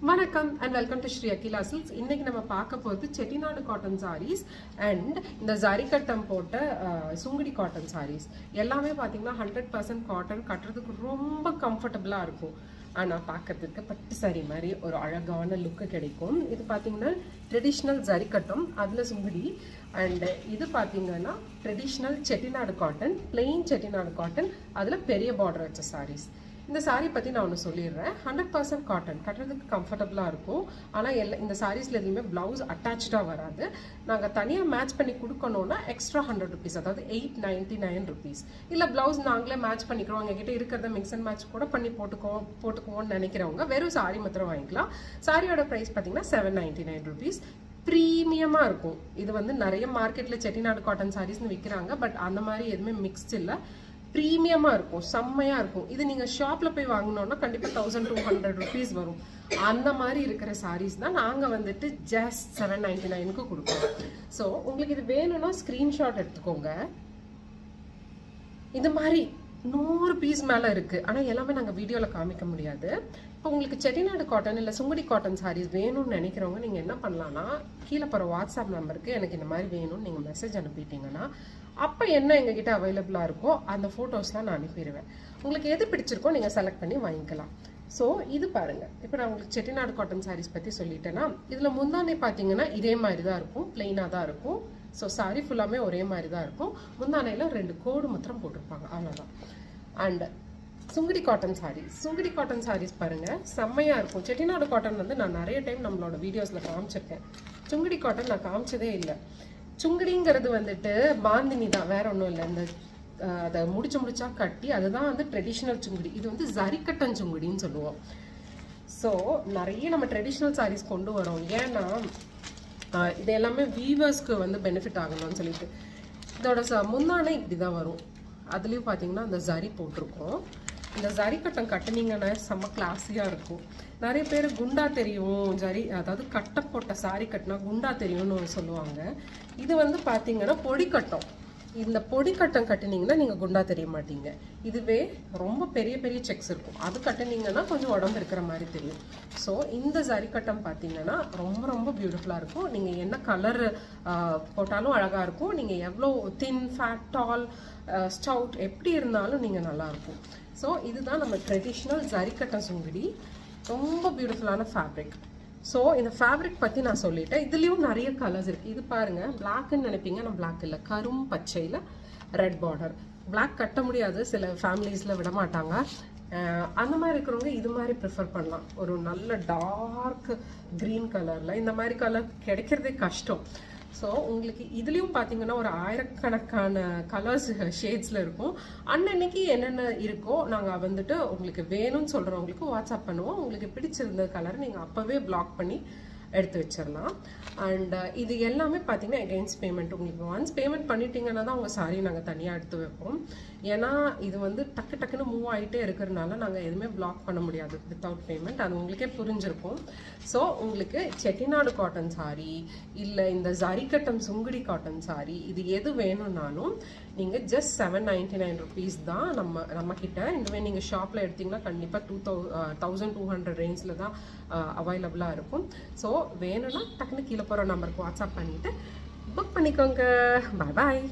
வணக்கம் and welcome to Shri Akila Silks. இன்னைக்கு நம்ம பார்க்க போறது செட்டிநாடு காட்டன் sarees and இந்த ஜரி கட்டம் போட்ட சுங்குடி காட்டன் sarees. எல்லாமே பாத்தீங்கன்னா 100% காட்டன், கட்டறதுக்கு ரொம்ப கம்ஃபர்ட்டபிளா இருக்கும். ஆனா பார்க்கிறதுக்கு பட்டு saree மாதிரி ஒரு அழகான லுக் கிடைக்கும். இது பாத்தீங்கன்னா ட்ரெடிஷனல் ஜரி கட்டம், அதுல சுங்குடி, and இது பாத்தீங்கன்னா traditional Chettinad cotton, plain Chettinad cotton, அதுல பெரிய border வச்ச sarees. இந்த saree பத்தி நான் ஒன்னு சொல்லிடுறேன். 100% காட்டன், கட்டறதுக்கு கம்ஃபர்ட்டபிளா இருக்கும். ஆனா இந்த sareesல எதுவுமே blouse அட்டாச்டா வராது. நாங்க தனியா மேட்ச் பண்ணி கொடுக்கணும்னா எக்ஸ்ட்ரா 100 rupees, அதாவது 899 rupees. இல்ல blouse நாங்களே மேட்ச் பண்ணிக்கிறோம், எங்க கிட்ட இருக்கிறத மிக்ஸ் அண்ட் மேட்ச் கூட பண்ணி போட்டுக்குவோம்னு நினைக்கிறவங்க வெறும் saree மட்டும் வாங்கிக்கலாம். சாரியோட பிரைஸ் பாத்தீங்கன்னா 799 rupees. பிரீமியமா இருக்கும். இது வந்து நிறைய மார்க்கெட்ல செட்டிநாடு காட்டன் sareesனு விக்கிறாங்க, பட் அந்த மாதிரி எதுவுமே மிக்ஸ்ட் இல்ல. பிரீமியமா இருக்கும், செம்மையா இருக்கும். இது நீங்க ஷாப்ல போய் வாங்கணும்னா கண்டிப்பா 1200 rupees வரும். அந்த மாதிரி இருக்கிற சாரீஸ் தான் நாங்க வந்துட்டு ஜஸ்ட் 799க்கு கொடுப்போம். சோ உங்களுக்கு இது வேணும்னா ஸ்கிரீன்ஷாட் எடுத்துக்கோங்க. இந்த மாதிரி 100 பீஸ் மேல இருக்கு, ஆனா எல்லாமே நாங்க வீடியோல காமிக்க முடியாது. இப்போ உங்களுக்கு செட்டிநாடு காட்டன் இல்ல சுங்குடி காட்டன் சாரீஸ் வேணும்னு நினைக்கிறவங்க நீங்க என்ன பண்ணலாம்னா, கீழே போற வாட்ஸ்அப் நம்பருக்கு எனக்கு இந்த மாதிரி வேணும்னு நீங்க மெசேஜ் அனுப்பிட்டீங்கன்னா அப்ப என்ன எங்ககிட்ட அவைலபிளா இருக்கோ அந்த போட்டோஸ்லாம் நான் அனுப்பிடுவேன். உங்களுக்கு எது பிடிச்சிருக்கோ நீங்க செலக்ட் பண்ணி வாங்கிக்கலாம். ஸோ இது பாருங்க, இப்போ நான் உங்களுக்கு செட்டிநாடு காட்டன் சாரீஸ் பத்தி சொல்லிட்டேன்னா, இதுல முந்தானை பாத்தீங்கன்னா இதே மாதிரி தான் இருக்கும், பிளெயினா தான் இருக்கும். ஸோ சாரி ஃபுல்லாமே ஒரே மாதிரி தான் இருக்கும். முந்தானையில 2 கோடு மாத்திரம் போட்டிருப்பாங்க, அவ்வளவுதான். And Sungudi cotton saris, Sungudi cotton saris பாருங்க செம்மையா இருக்கும். செட்டிநாடு காட்டன் வந்து நான் நிறைய டைம் நம்மளோட வீடியோஸ்ல காமிச்சிருக்கேன். சுங்குடி காட்டன் நான் காமிச்சதே இல்லை. சுங்குடிங்கிறது வந்துட்டு பாந்தினி தான், வேற ஒன்றும் இல்லை. இந்த அதை முடிச்சா கட்டி, அதுதான் வந்து ட்ரெடிஷ்னல் சுங்குடி. இது வந்து ஜரிக்கட்டன் சுங்குடின்னு சொல்லுவோம். ஸோ நிறைய நம்ம ட்ரெடிஷ்னல் சாரீஸ் கொண்டு வரோம். ஏன்னா இது எல்லாமே வீவர்ஸ்க்கு வந்து பெனிஃபிட் ஆகணும்னு சொல்லிட்டு. இதோட முந்தானே இப்படிதான் வரும். அதுலயும் பாத்தீங்கன்னா அந்த ஜரி போட்டிருக்கோம். இந்த ஜரி கட்டம் கட்டினீங்கன்னா செம்ம கிளாஸியா இருக்கும். நிறைய பேர் குண்டா தெரியும் ஜரி, அதாவது கட்ட போட்ட சாரி கட்டினா குண்டா தெரியும்னு சொல்லுவாங்க. இது வந்து பாத்தீங்கன்னா பொடி கட்டம். இந்த பொடி கட்டம் கட்டினீங்கன்னா நீங்க குண்டா தெரிய மாட்டீங்க. இதுவே ரொம்ப பெரிய பெரிய செக்ஸ் இருக்கும், அது கட்டினீங்கன்னா கொஞ்சம் உடம்பு இருக்கிற மாதிரி தெரியும். ஸோ இந்த ஜரி கட்டம் பார்த்தீங்கன்னா ரொம்ப ரொம்ப பியூட்டிஃபுல்லா இருக்கும். நீங்க என்ன கலர் போட்டாலும் அழகா இருக்கும். நீங்க எவ்வளோ தின், ஃபேட், டால், ஸ்டவுட் எப்படி இருந்தாலும் நீங்க நல்லா இருக்கும். ஸோ இதுதான் நம்ம ட்ரெடிஷ்னல் ஜரி கட்டம் சுங்குடி. ரொம்ப பியூட்டிஃபுல்லான ஃபேப்ரிக். ஸோ இந்த ஃபேப்ரிக் பற்றி நான் சொல்லிட்டேன். இதுலேயும் நிறைய கலர்ஸ் இருக்குது. இது பாருங்கள், பிளாக்ன்னு நினைப்பீங்க, நான் பிளாக் இல்லை, கரும் பச்சையில் ரெட் பார்டர். பிளாக் கட்ட முடியாது, சில ஃபேமிலிஸில் விட மாட்டாங்க. அந்த மாதிரி இருக்கிறவங்க இது மாதிரி ப்ரிஃபர் பண்ணலாம். ஒரு நல்ல டார்க் க்ரீன் கலரில், இந்த மாதிரி கலர் கிடைக்கிறதே கஷ்டம். ஸோ உங்களுக்கு இதுலேயும் பார்த்தீங்கன்னா ஒரு ஆயிரக்கணக்கான கலர்ஸ் ஷேட்ஸில் இருக்கும். அன்னன்னைக்கு என்னென்ன இருக்கோ நாங்கள் வந்துட்டு உங்களுக்கு வேணும்னு சொல்கிறவங்களுக்கு வாட்ஸ்அப் பண்ணுவோம். உங்களுக்கு பிடிச்சிருந்த கலர் நீங்கள் அப்போவே பிளாக் பண்ணி எடுத்து வச்சிடலாம். அண்ட் இது எல்லாமே பார்த்தீங்கன்னா எகெயின்ஸ்ட் பேமெண்ட். உங்களுக்கு ஒன்ஸ் பேமெண்ட் பண்ணிட்டீங்கன்னா தான் உங்கள் சாரி நாங்கள் தனியாக எடுத்து வைப்போம். ஏன்னா இது வந்து டக்கு டக்குன்னு மூவ் ஆகிட்டே இருக்கிறதுனால நாங்கள் எதுவுமே பிளாக் பண்ண முடியாது வித்தவுட் பேமெண்ட். அது உங்களுக்கே புரிஞ்சிருக்கும். ஸோ உங்களுக்கு செட்டிநாடு காட்டன் சாரி இல்லை இந்த ஜரிக்கட்டம் சுங்குடி காட்டன் சாரி, இது எது வேணும்னாலும் நீங்கள் ஜஸ்ட் 799 rupees தான் நம்ம கிட்ட. இதுவே நீங்கள் ஷாப்பில் எடுத்தீங்கன்னா கண்டிப்பாக 1200 ரேஞ்சில் தான் அவைலபிளாக இருக்கும். ஸோ வேணும்னா டக்குன்னு கீழே போகிற நம்பருக்கு வாட்ஸ்அப் பண்ணிவிட்டு புக் பண்ணிக்கோங்க. பாய் பாய்.